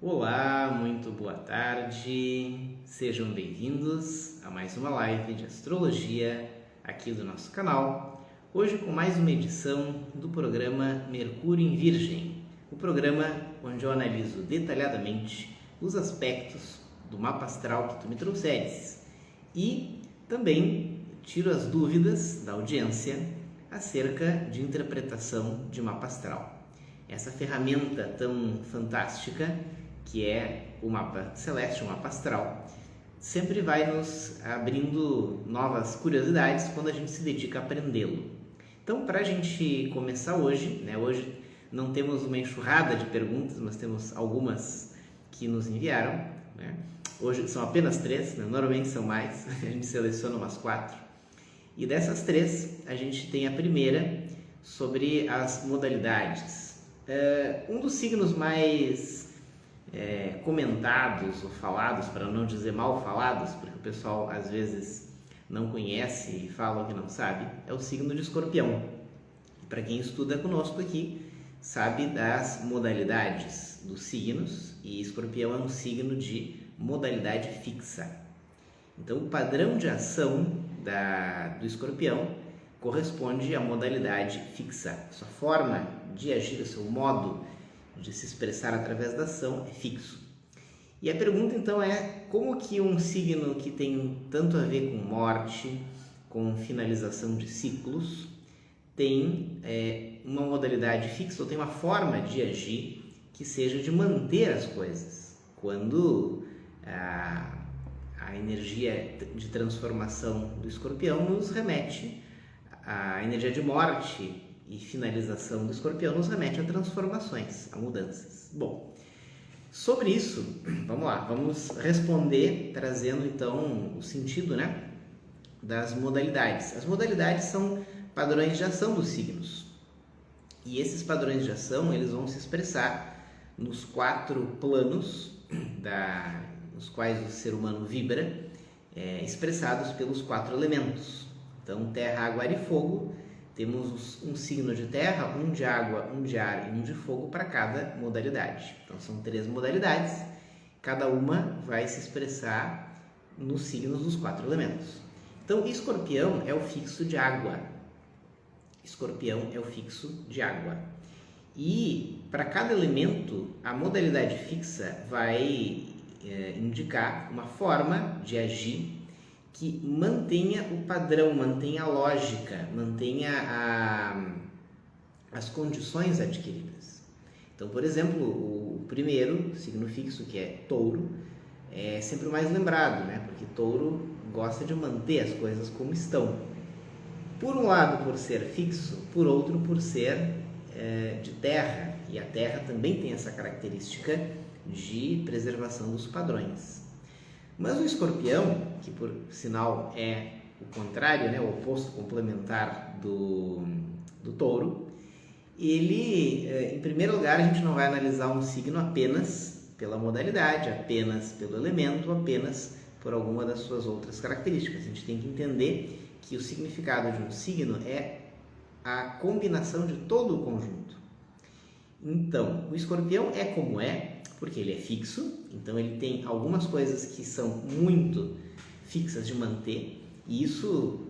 Olá, muito boa tarde, sejam bem-vindos a mais uma live de astrologia aqui do nosso canal. Hoje com mais uma edição do programa Mercúrio em Virgem, o programa onde eu analiso detalhadamente os aspectos do mapa astral que tu me trouxeres e também tiro as dúvidas da audiência acerca de interpretação de mapa astral. Essa ferramenta tão fantástica que é o mapa celeste, o mapa astral, sempre vai nos abrindo novas curiosidades quando a gente se dedica a aprendê-lo. Então, para a gente começar hoje, hoje não temos uma enxurrada de perguntas, mas temos algumas que nos enviaram. Hoje são apenas 3, normalmente são mais, a gente seleciona umas 4. E dessas 3, a gente tem a primeira sobre as modalidades. Um dos signos mais comentados ou falados, para não dizer mal falados, porque o pessoal às vezes não conhece e fala o que não sabe, é o signo de Escorpião. Para quem estuda conosco aqui, sabe das modalidades dos signos, e Escorpião é um signo de modalidade fixa. Então, o padrão de ação do Escorpião corresponde à modalidade fixa. Sua forma de agir, o seu modo de se expressar através da ação é fixo. E a pergunta então é: como que um signo que tem tanto a ver com morte, com finalização de ciclos, tem uma modalidade fixa, ou tem uma forma de agir que seja de manter as coisas, quando a energia de transformação do Escorpião nos remete, a energia de morte e finalização do Escorpião nos remete a transformações, a mudanças. Bom, sobre isso, vamos lá, vamos responder trazendo então o sentido, das modalidades. As modalidades são padrões de ação dos signos. E esses padrões de ação, eles vão se expressar nos 4 planos nos quais o ser humano vibra, expressados pelos 4 elementos. Então, terra, água, ar e fogo. Temos um signo de terra, um de água, um de ar e um de fogo para cada modalidade. Então, são 3 modalidades, cada uma vai se expressar nos signos dos 4 elementos. Então, Escorpião é o fixo de água. Escorpião é o fixo de água. E para cada elemento, a modalidade fixa vai indicar uma forma de agir que mantenha o padrão, mantenha a lógica, mantenha as condições adquiridas. Então, por exemplo, o primeiro signo fixo, que é touro, é sempre o mais lembrado, porque touro gosta de manter as coisas como estão. Por um lado, por ser fixo, por outro, por ser de terra, e a terra também tem essa característica de preservação dos padrões. Mas o Escorpião, que por sinal é o contrário, o oposto complementar do touro, ele, em primeiro lugar, a gente não vai analisar um signo apenas pela modalidade, apenas pelo elemento, apenas por alguma das suas outras características. A gente tem que entender que o significado de um signo é a combinação de todo o conjunto. Então, o Escorpião é como é, porque ele é fixo, então ele tem algumas coisas que são muito fixas de manter, e isso,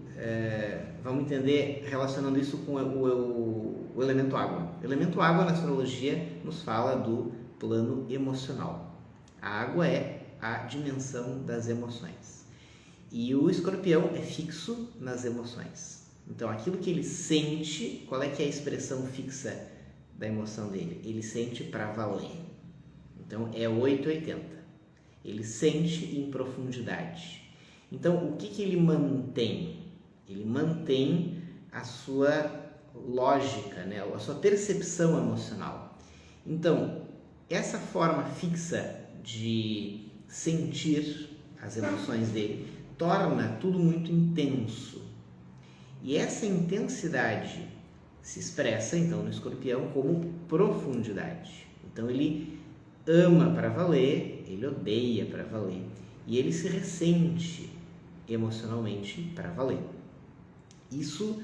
vamos entender relacionando isso com o elemento água. O elemento água na astrologia nos fala do plano emocional. A água é a dimensão das emoções. E o Escorpião é fixo nas emoções. Então, aquilo que ele sente, qual é que é a expressão fixa da emoção dele? Ele sente para valer. Então, é 880. Ele sente em profundidade. Então, o que ele mantém? Ele mantém a sua lógica, a sua percepção emocional. Então, essa forma fixa de sentir as emoções dele torna tudo muito intenso. E essa intensidade se expressa, então, no Escorpião como profundidade. Então, ele ama para valer, ele odeia para valer, e ele se ressente emocionalmente para valer. Isso,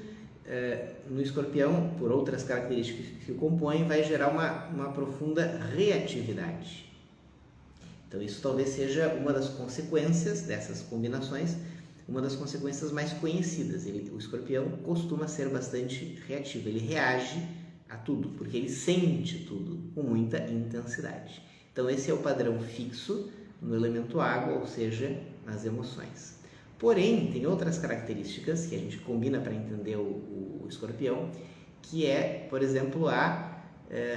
no Escorpião, por outras características que o compõem, vai gerar uma profunda reatividade. Então isso talvez seja uma das consequências dessas combinações, uma das consequências mais conhecidas. O escorpião costuma ser bastante reativo, ele reage a tudo, porque ele sente tudo com muita intensidade. Então esse é o padrão fixo no elemento água, ou seja, nas emoções. Porém, tem outras características que a gente combina para entender o escorpião, que é, por exemplo, a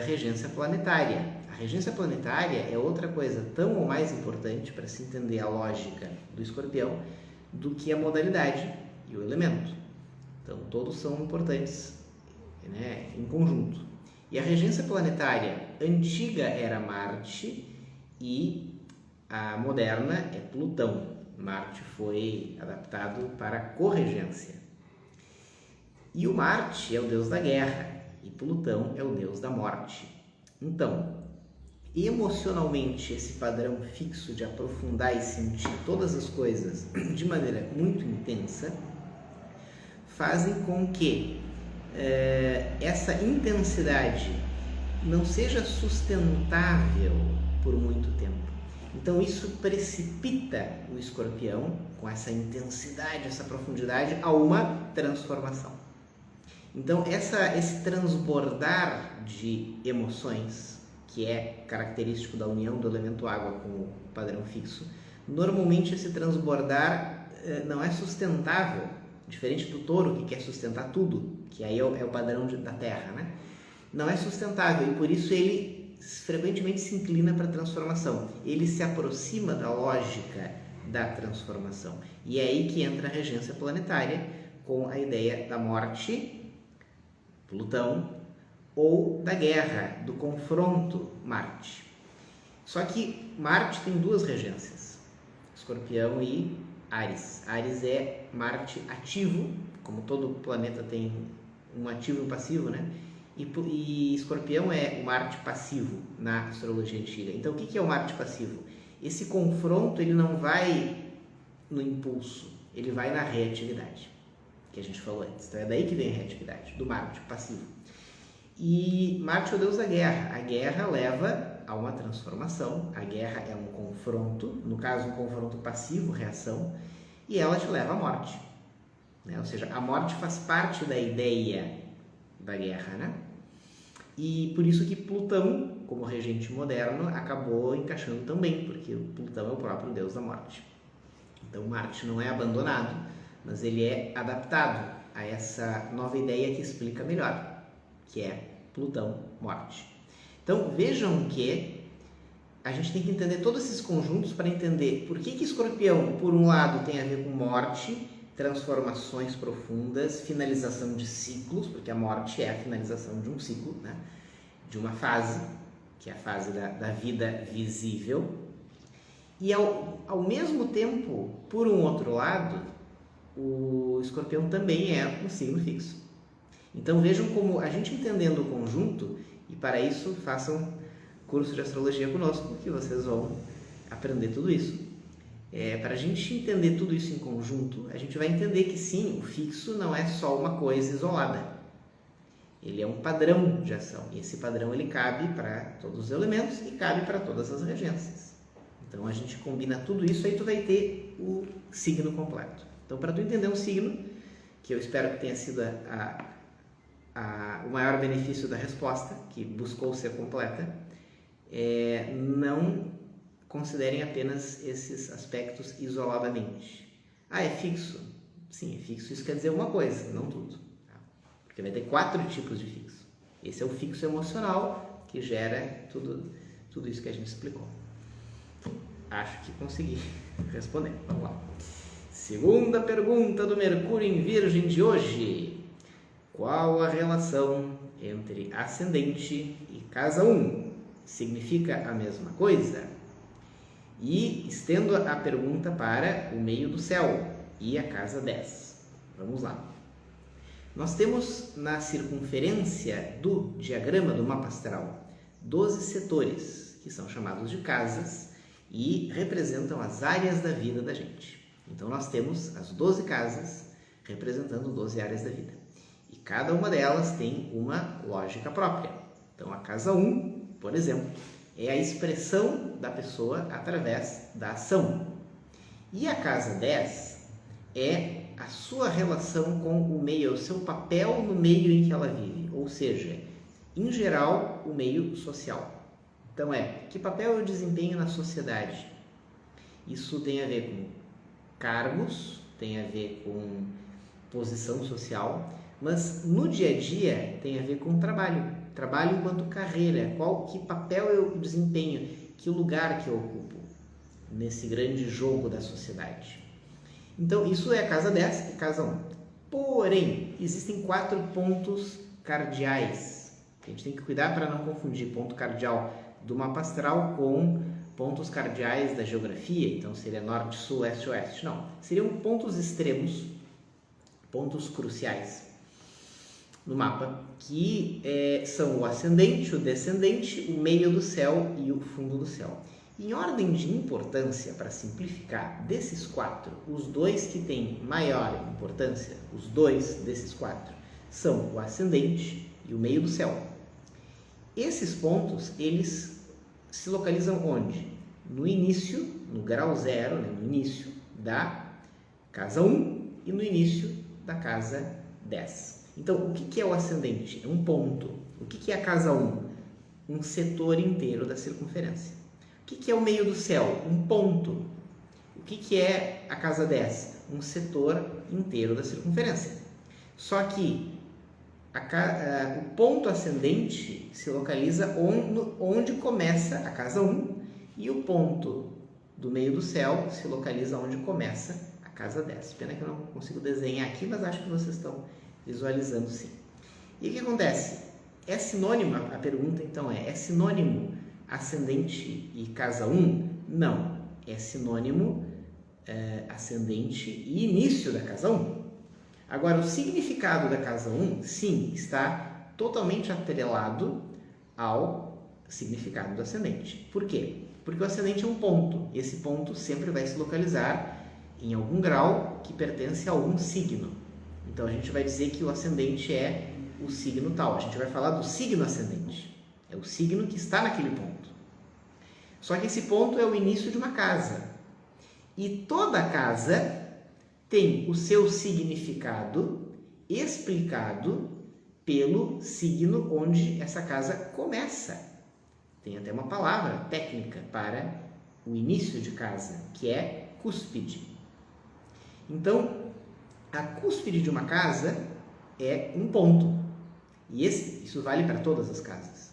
regência planetária. A regência planetária é outra coisa tão ou mais importante para se entender a lógica do escorpião do que a modalidade e o elemento. Então, todos são importantes, né, em conjunto. E a regência planetária antiga era Marte e a moderna é Plutão. Marte foi adaptado para a corregência. E o Marte é o deus da guerra e Plutão é o deus da morte. Então, emocionalmente, esse padrão fixo de aprofundar e sentir todas as coisas de maneira muito intensa fazem com que essa intensidade não seja sustentável por muito tempo. Então isso precipita o escorpião, com essa intensidade, essa profundidade, a uma transformação. Então esse transbordar de emoções, que é característico da união do elemento água com o padrão fixo, normalmente esse transbordar não é sustentável, diferente do touro que quer sustentar tudo, que aí é o padrão da terra, né? Não é sustentável e por isso ele frequentemente se inclina para a transformação. Ele se aproxima da lógica da transformação. E é aí que entra a regência planetária com a ideia da morte, Plutão, ou da guerra, do confronto, Marte. Só que Marte tem duas regências, Escorpião e Áries. Áries é Marte ativo, como todo planeta tem um ativo e um passivo, né? E Escorpião é o Marte passivo na astrologia antiga. Então, o que é o Marte passivo? Esse confronto ele não vai no impulso, ele vai na reatividade, que a gente falou antes. Então, é daí que vem a reatividade, do Marte passivo. E Marte é o deus da guerra. A guerra leva a uma transformação, a guerra é um confronto, no caso um confronto passivo, reação, e ela te leva à morte. Né? Ou seja, a morte faz parte da ideia da guerra, né? E por isso que Plutão, como regente moderno, acabou encaixando também, porque o Plutão é o próprio deus da morte. Então Marte não é abandonado, mas ele é adaptado a essa nova ideia que explica melhor, que é Plutão, morte. Então vejam que a gente tem que entender todos esses conjuntos para entender por que Escorpião, por um lado, tem a ver com morte, transformações profundas, finalização de ciclos, porque a morte é a finalização de um ciclo, né? De uma fase, que é a fase da vida visível. E ao mesmo tempo, por um outro lado, o Escorpião também é um signo fixo. Então vejam como a gente entendendo o conjunto, e para isso façam curso de astrologia conosco, que vocês vão aprender tudo isso. Para a gente entender tudo isso em conjunto, a gente vai entender que sim, o fixo não é só uma coisa isolada. Ele é um padrão de ação. E esse padrão ele cabe para todos os elementos e cabe para todas as regências. Então a gente combina tudo isso, aí tu vai ter o signo completo. Então para tu entender um signo, que eu espero que tenha sido o maior benefício da resposta, que buscou ser completa, não considerem apenas esses aspectos isoladamente. Ah, é fixo? Sim, é fixo. Isso quer dizer uma coisa, não tudo. Tá? Porque vai ter 4 tipos de fixo. Esse é o fixo emocional, que gera tudo isso que a gente explicou. Acho que consegui responder. Vamos lá. Segunda pergunta do Mercúrio em Virgem de hoje. Qual a relação entre ascendente e casa 1? Significa a mesma coisa? E estendo a pergunta para o meio do céu e a casa 10. Vamos lá. Nós temos na circunferência do diagrama do mapa astral 12 setores, que são chamados de casas e representam as áreas da vida da gente. Então nós temos as 12 casas representando 12 áreas da vida. E cada uma delas tem uma lógica própria. Então a casa 1, por exemplo, É a expressão da pessoa através da ação. E a casa 10 é a sua relação com o meio, é o seu papel no meio em que ela vive, ou seja, em geral, o meio social. Então que papel eu desempenho na sociedade? Isso tem a ver com cargos, tem a ver com posição social, mas no dia a dia tem a ver com trabalho enquanto carreira, que papel eu desempenho, que lugar que eu ocupo nesse grande jogo da sociedade. Então isso é a casa 10 e casa 1. Porém, existem 4 pontos cardeais. A gente tem que cuidar para não confundir ponto cardeal do mapa astral com pontos cardeais da geografia. Então seria norte, sul, leste, oeste. Não, seriam pontos extremos, pontos cruciais no mapa, que são o ascendente, o descendente, o meio do céu e o fundo do céu. Em ordem de importância, para simplificar, desses 4, os 2 que têm maior importância, os 2 desses 4, são o ascendente e o meio do céu. Esses pontos, eles se localizam onde? No início, no grau 0, né, no início da casa 1 e no início da casa 10. Então, o que é o ascendente? É um ponto. O que é a casa 1? Um setor inteiro da circunferência. O que é o meio do céu? Um ponto. O que é a casa 10? Um setor inteiro da circunferência. Só que o ponto ascendente se localiza onde começa a casa 1 e o ponto do meio do céu se localiza onde começa a casa 10. Pena que eu não consigo desenhar aqui, mas acho que vocês estão visualizando sim. E o que acontece? É sinônimo, a pergunta então é sinônimo ascendente e casa 1? Não, é sinônimo ascendente e início da casa 1. Agora, o significado da casa 1, sim, está totalmente atrelado ao significado do ascendente. Por quê? Porque o ascendente é um ponto, e esse ponto sempre vai se localizar em algum grau que pertence a algum signo. Então, a gente vai dizer que o ascendente é o signo tal. A gente vai falar do signo ascendente. É o signo que está naquele ponto. Só que esse ponto é o início de uma casa. E toda casa tem o seu significado explicado pelo signo onde essa casa começa. Tem até uma palavra técnica para o início de casa, que é cúspide. Então, a cúspide de uma casa é um ponto. E isso vale para todas as casas.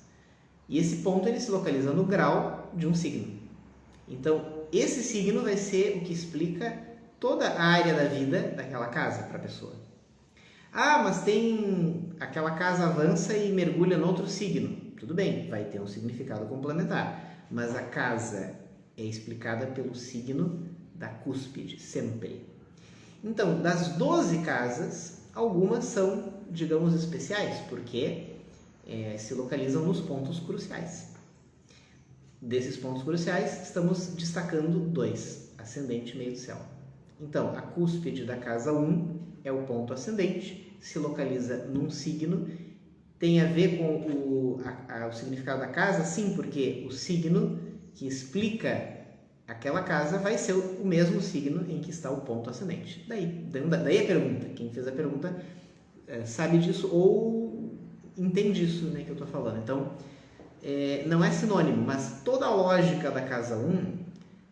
E esse ponto ele se localiza no grau de um signo. Então, esse signo vai ser o que explica toda a área da vida daquela casa para a pessoa. Ah, mas aquela casa avança e mergulha no outro signo. Tudo bem, vai ter um significado complementar. Mas a casa é explicada pelo signo da cúspide, sempre. Então, das 12 casas, algumas são, digamos, especiais, porque se localizam nos pontos cruciais. Desses pontos cruciais, estamos destacando 2, ascendente e meio do céu. Então, a cúspide da casa 1 é o ponto ascendente, se localiza num signo, tem a ver com o significado da casa, sim, porque o signo que explica aquela casa vai ser o mesmo signo em que está o ponto ascendente. Daí a pergunta, quem fez a pergunta sabe disso ou entende isso, né, que eu estou falando. Então, não é sinônimo, mas toda a lógica da casa 1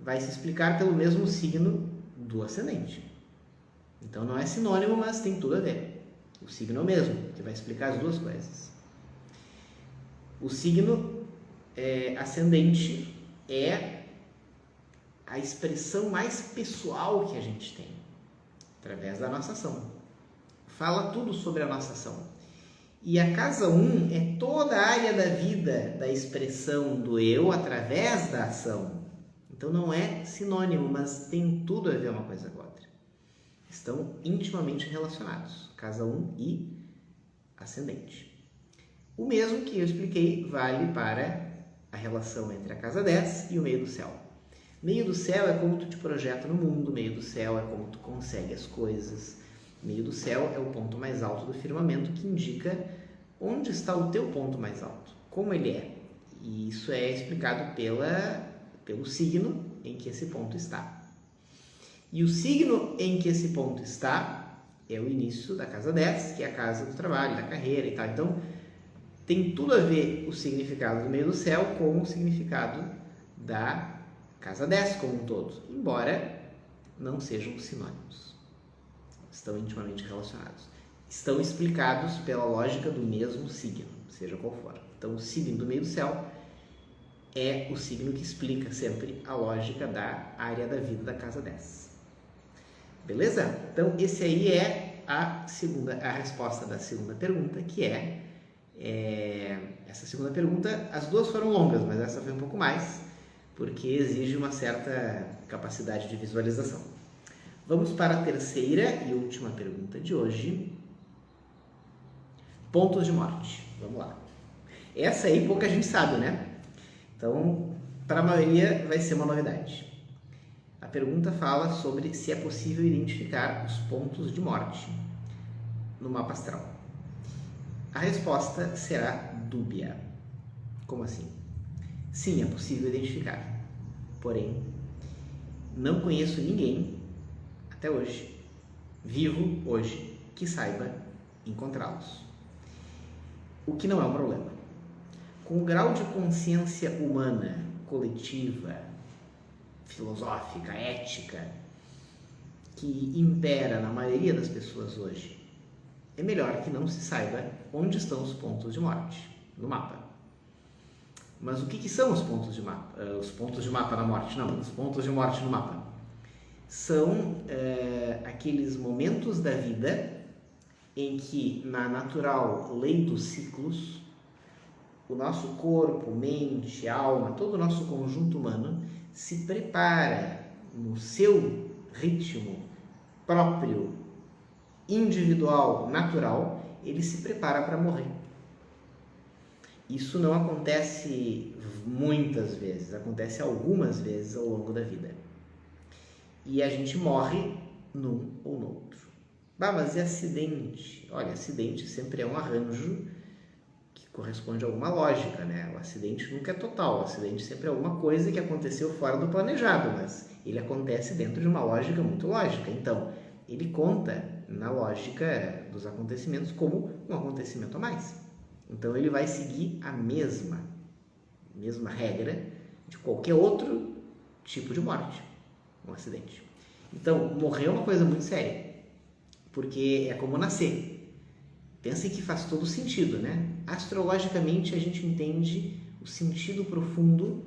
vai se explicar pelo mesmo signo do ascendente. Então não é sinônimo, mas tem tudo a ver. O signo é o mesmo, que vai explicar as duas coisas. O signo ascendente é a expressão mais pessoal que a gente tem, através da nossa ação. Fala tudo sobre a nossa ação. E a casa 1 é toda a área da vida da expressão do eu através da ação. Então não é sinônimo, mas tem tudo a ver uma coisa com a outra. Estão intimamente relacionados, casa 1 e ascendente. O mesmo que eu expliquei vale para a relação entre a casa 10 e o meio do céu. Meio do céu é como tu te projeta no mundo, meio do céu é como tu consegue as coisas. Meio do céu é o ponto mais alto do firmamento que indica onde está o teu ponto mais alto, como ele é. E isso é explicado pelo signo em que esse ponto está. E o signo em que esse ponto está é o início da casa 10, que é a casa do trabalho, da carreira e tal. Então, tem tudo a ver o significado do meio do céu com o significado da casa 10 como um todo, embora não sejam sinônimos. Estão intimamente relacionados. Estão explicados pela lógica do mesmo signo, seja qual for. Então, o signo do meio do céu é o signo que explica sempre a lógica da área da vida da casa 10. Beleza? Então, esse aí é a resposta da segunda pergunta, que essa segunda pergunta, as duas foram longas, mas essa foi um pouco mais, porque exige uma certa capacidade de visualização. Vamos para a terceira e última pergunta de hoje. Pontos de morte. Vamos lá. Essa aí pouca gente sabe, né? Então, para a maioria vai ser uma novidade. A pergunta fala sobre se é possível identificar os pontos de morte no mapa astral. A resposta será dúbia. Como assim? Sim, é possível identificar. Porém, não conheço ninguém, até hoje, vivo hoje, que saiba encontrá-los. O que não é um problema. Com o grau de consciência humana, coletiva, filosófica, ética, que impera na maioria das pessoas hoje, é melhor que não se saiba onde estão os pontos de morte no mapa. Mas o que são os pontos de mapa? Os pontos de mapa na morte? Não, os pontos de morte no mapa. São aqueles momentos da vida em que, na natural lei dos ciclos, o nosso corpo, mente, alma, todo o nosso conjunto humano se prepara no seu ritmo próprio, individual, natural, ele se prepara para morrer. Isso não acontece muitas vezes, acontece algumas vezes ao longo da vida. E a gente morre num ou no outro. Mas e acidente? Olha, acidente sempre é um arranjo que corresponde a alguma lógica, né? O acidente nunca é total, o acidente sempre é alguma coisa que aconteceu fora do planejado, mas ele acontece dentro de uma lógica muito lógica. Então, ele conta na lógica dos acontecimentos como um acontecimento a mais. Então, ele vai seguir a mesma regra de qualquer outro tipo de morte, um acidente. Então, morrer é uma coisa muito séria, porque é como nascer. Pensem que faz todo sentido, né? Astrologicamente, a gente entende o sentido profundo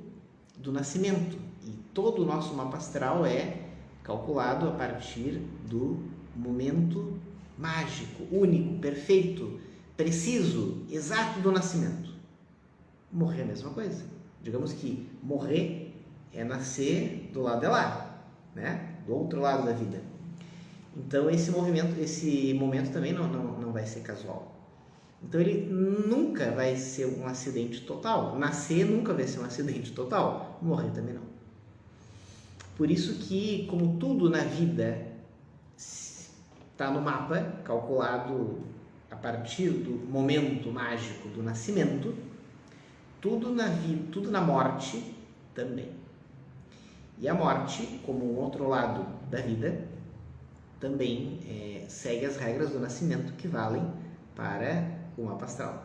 do nascimento. E todo o nosso mapa astral é calculado a partir do momento mágico, único, perfeito, preciso, exato do nascimento. Morrer é a mesma coisa. Digamos que morrer é nascer do lado de lá, né? Do outro lado da vida. Então, esse momento também não vai ser casual. Então, ele nunca vai ser um acidente total. Nascer nunca vai ser um acidente total. Morrer também não. Por isso que, como tudo na vida está no mapa, calculado a partir do momento mágico do nascimento, tudo na vida, tudo na morte também. E a morte, como um outro lado da vida, também segue as regras do nascimento que valem para o mapa astral.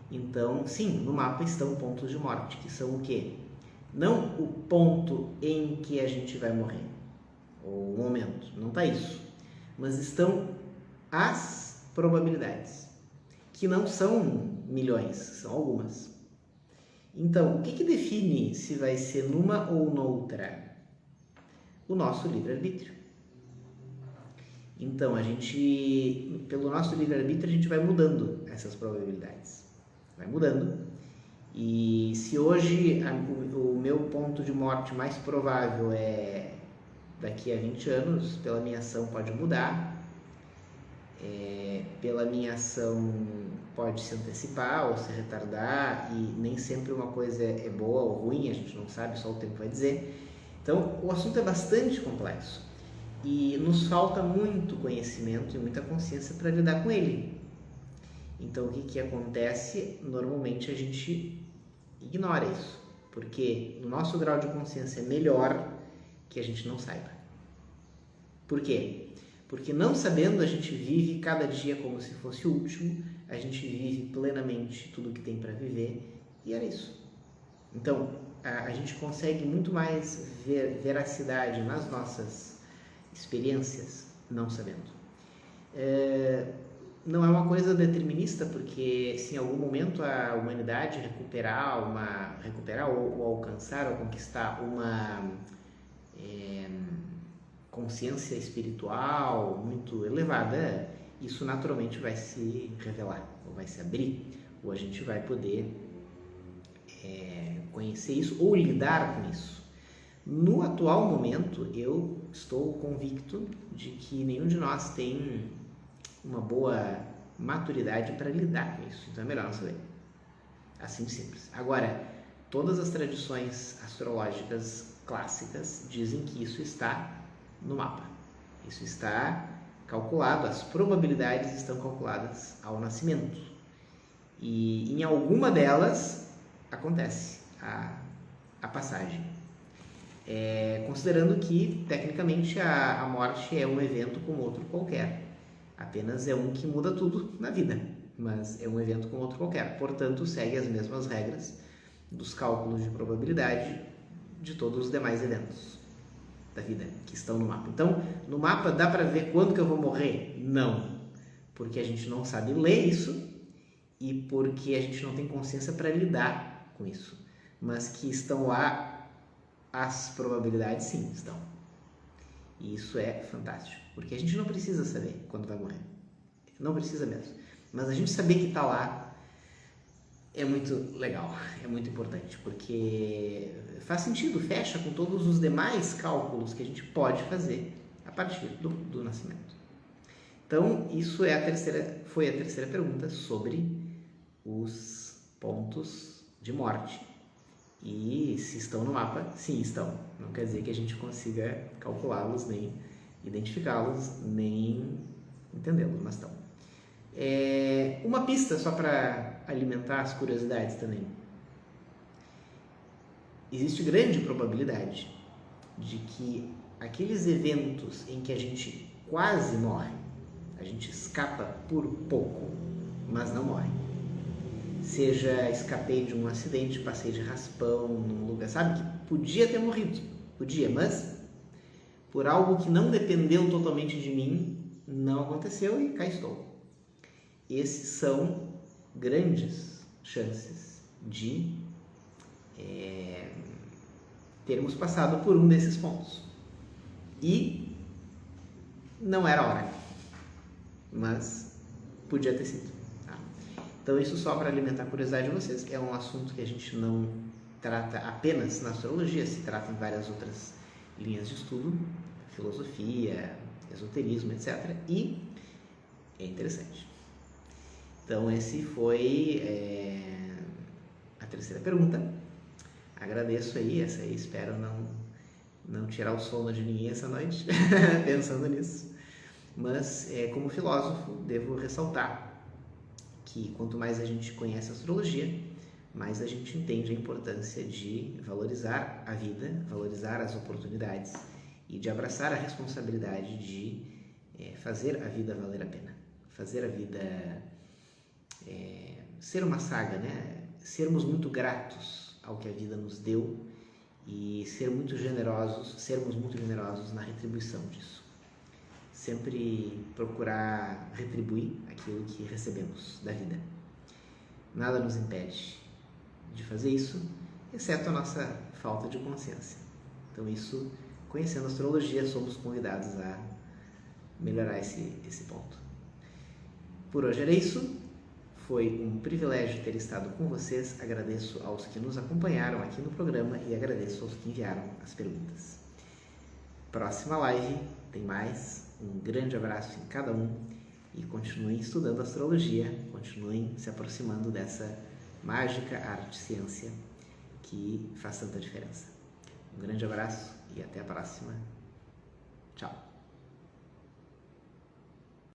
Então, sim, no mapa estão pontos de morte, que são o quê? Não o ponto em que a gente vai morrer, ou o momento, não está isso. Mas estão as probabilidades, que não são milhões, são algumas. Então, o que define se vai ser numa ou noutra? O nosso livre-arbítrio. Então, pelo nosso livre-arbítrio, a gente vai mudando essas probabilidades. Vai mudando. E se hoje o meu ponto de morte mais provável é daqui a 20 anos, pela minha ação pode mudar. Pela minha ação pode se antecipar ou se retardar, e nem sempre uma coisa é boa ou ruim, a gente não sabe, só o tempo vai dizer. Então, o assunto é bastante complexo. E nos falta muito conhecimento e muita consciência para lidar com ele. Então, o que acontece? Normalmente a gente ignora isso, porque no nosso grau de consciência é melhor que a gente não saiba. Por quê? Porque não sabendo, a gente vive cada dia como se fosse o último, a gente vive plenamente tudo que tem para viver, e era isso. Então, a gente consegue muito mais veracidade nas nossas experiências não sabendo. Não é uma coisa determinista, porque se em algum momento a humanidade recuperar ou alcançar ou conquistar uma consciência espiritual muito elevada, isso naturalmente vai se revelar, ou vai se abrir, ou a gente vai poder conhecer isso ou lidar com isso. No atual momento, eu estou convicto de que nenhum de nós tem uma boa maturidade para lidar com isso, então é melhor não saber. Assim de simples. Agora, todas as tradições astrológicas clássicas dizem que isso está no mapa. Isso está calculado, as probabilidades estão calculadas ao nascimento. E em alguma delas acontece a passagem. Considerando que, tecnicamente, a morte é um evento como outro qualquer. Apenas é um que muda tudo na vida, mas é um evento como outro qualquer. Portanto, segue as mesmas regras dos cálculos de probabilidade de todos os demais eventos da vida que estão no mapa. Então, no mapa dá para ver quando que eu vou morrer? Não, porque a gente não sabe ler isso e porque a gente não tem consciência para lidar com isso. Mas que estão lá as probabilidades, sim, estão. E isso é fantástico, porque a gente não precisa saber quando vai morrer. Não precisa mesmo. Mas a gente saber que está lá é muito legal, é muito importante, porque faz sentido, fecha com todos os demais cálculos que a gente pode fazer a partir do nascimento. Então, isso foi a terceira pergunta sobre os pontos de morte. E se estão no mapa, sim, estão. Não quer dizer que a gente consiga calculá-los, nem identificá-los, nem entendê-los, mas estão. Uma pista só para alimentar as curiosidades também. Existe grande probabilidade de que aqueles eventos em que a gente quase morre, a gente escapa por pouco, mas não morre. Seja escapei de um acidente, passei de raspão num lugar, sabe, que podia ter morrido, podia, mas por algo que não dependeu totalmente de mim, não aconteceu e cá estou. Esses são grandes chances de termos passado por um desses pontos. E não era a hora, mas podia ter sido. Tá? Então, isso só para alimentar a curiosidade de vocês. É um assunto que a gente não trata apenas na astrologia, se trata em várias outras linhas de estudo, filosofia, esoterismo, etc. E é interessante. Então, esse foi a terceira pergunta. Agradeço aí, essa aí espero não tirar o sono de ninguém essa noite, pensando nisso. Mas, como filósofo, devo ressaltar que quanto mais a gente conhece a astrologia, mais a gente entende a importância de valorizar a vida, valorizar as oportunidades e de abraçar a responsabilidade de fazer a vida valer a pena. Fazer a vida ser uma saga, né? Sermos muito gratos ao que a vida nos deu e sermos muito generosos na retribuição disso. Sempre procurar retribuir aquilo que recebemos da vida. Nada nos impede de fazer isso, exceto a nossa falta de consciência. Então, isso, conhecendo a astrologia, somos convidados a melhorar esse ponto. Por hoje era isso. Foi um privilégio ter estado com vocês. Agradeço aos que nos acompanharam aqui no programa e agradeço aos que enviaram as perguntas. Próxima live tem mais. Um grande abraço em cada um e continuem estudando astrologia, continuem se aproximando dessa mágica arte-ciência que faz tanta diferença. Um grande abraço e até a próxima. Tchau!